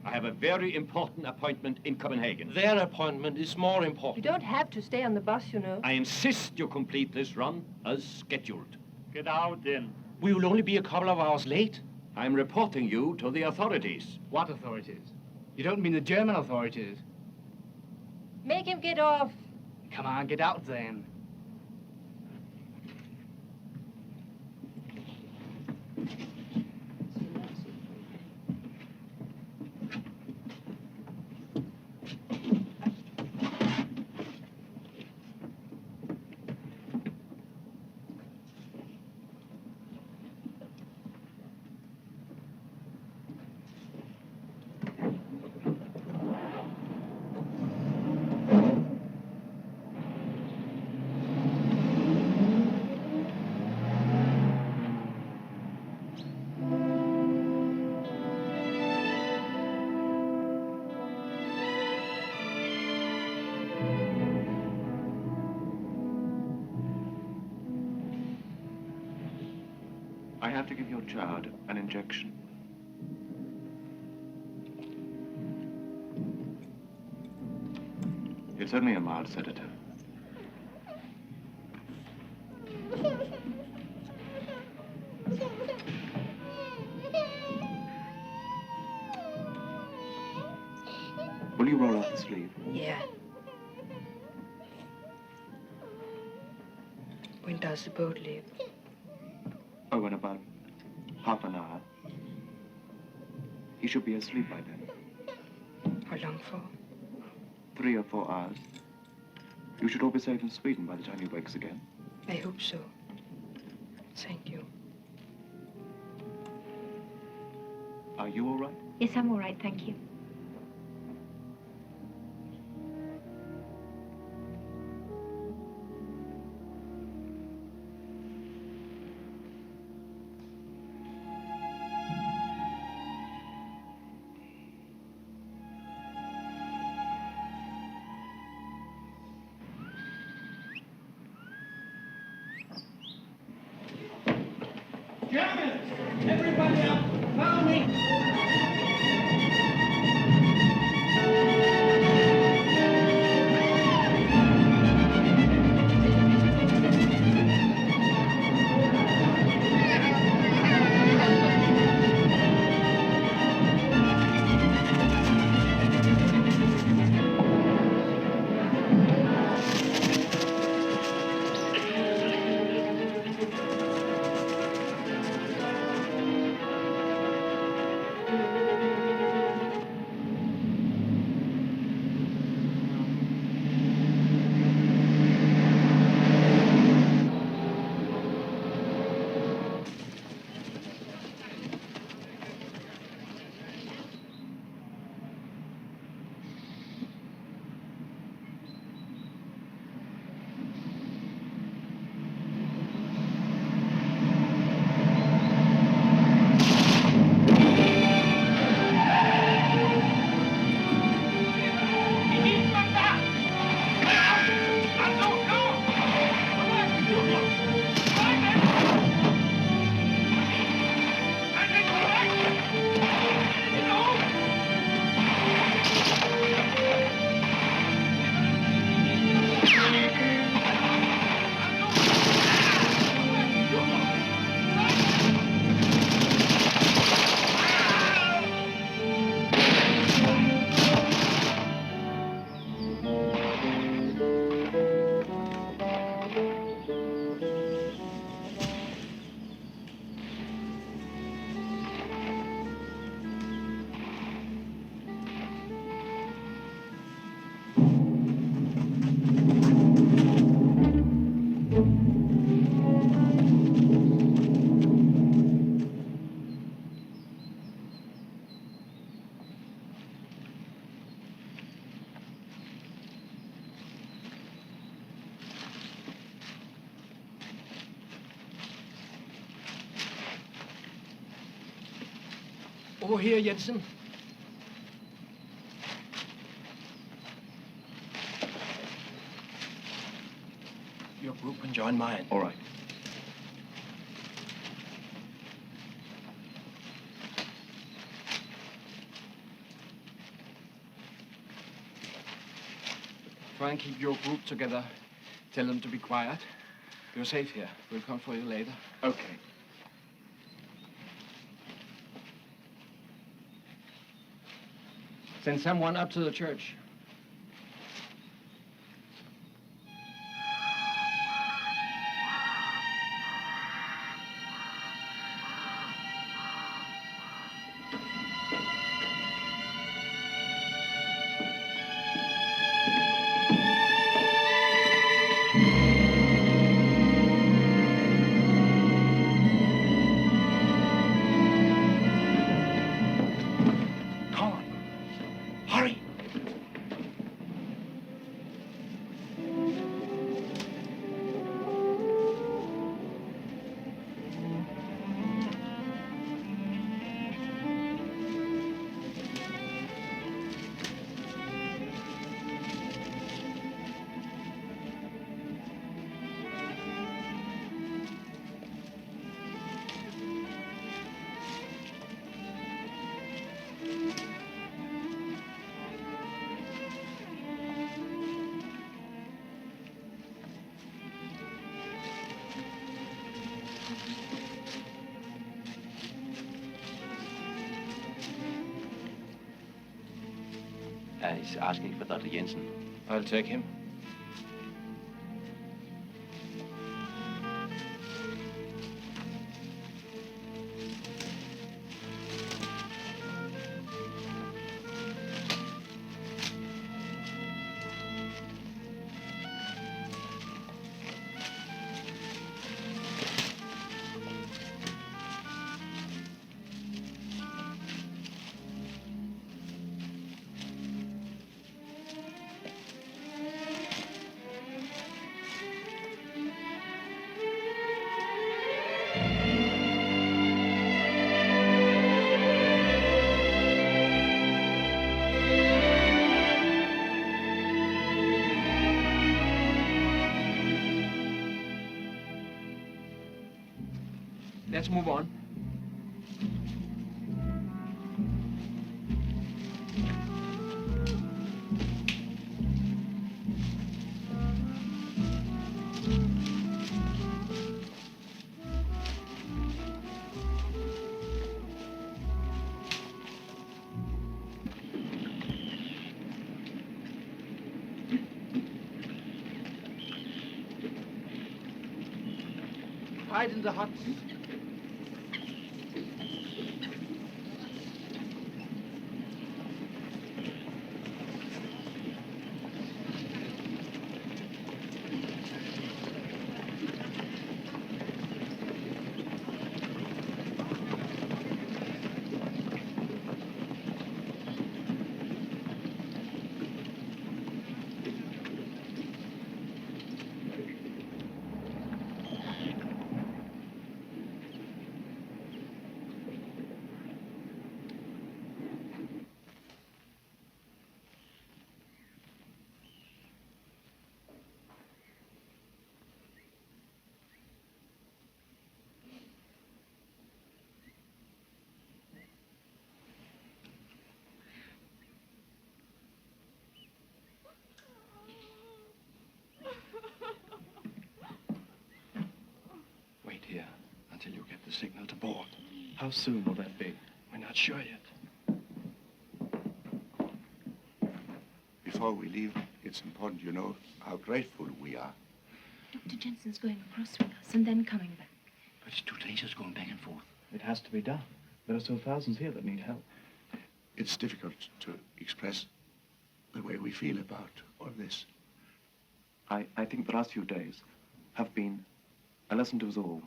I have a very important appointment in Copenhagen. Their appointment is more important. You don't have to stay on the bus, you know. I insist you complete this run as scheduled. Get out then. We will only be a couple of hours late. I'm reporting you to the authorities. What authorities? You don't mean the German authorities? Make him get off. Come on, get out then. I have to give your child an injection. It's only a mild sedative. Will you roll off the sleeve? Yeah. When does the boat leave? Oh, in about half an hour. He should be asleep by then. How long for? 3 or 4 hours. You should all be safe in Sweden by the time he wakes again. I hope so. Thank you. Are you all right? Yes, I'm all right, thank you. Germans! Everybody up! Follow me! Over here, Jensen. Your group can join mine. All right. Try and keep your group together. Tell them to be quiet. You're safe here. We'll come for you later. Okay. Send someone up to the church. He's asking for Dr. Jensen. I'll take him. Let's move on. Hide in the huts. Wait here until you get the signal to board. How soon will that be? We're not sure yet. Before we leave, it's important you know how grateful we are. Dr. Jensen's going across with us and then coming back. But it's too dangerous going back and forth. It has to be done. There are still thousands here that need help. It's difficult to express the way we feel about all this. I think the last few days have been a lesson to us all.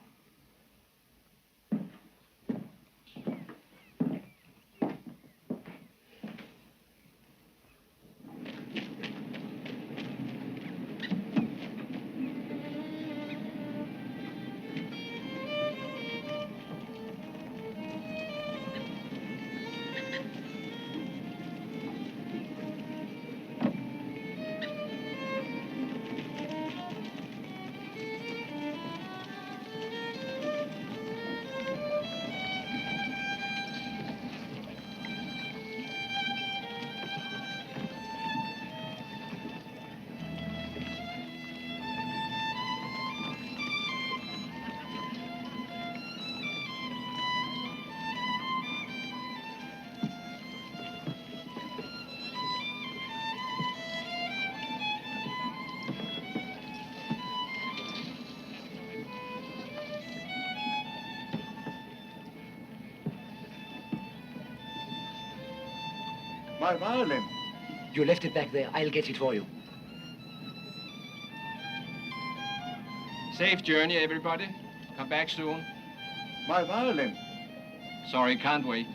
My violin. You left it back there. I'll get it for you. Safe journey, everybody. Come back soon. My violin. Sorry, can't wait.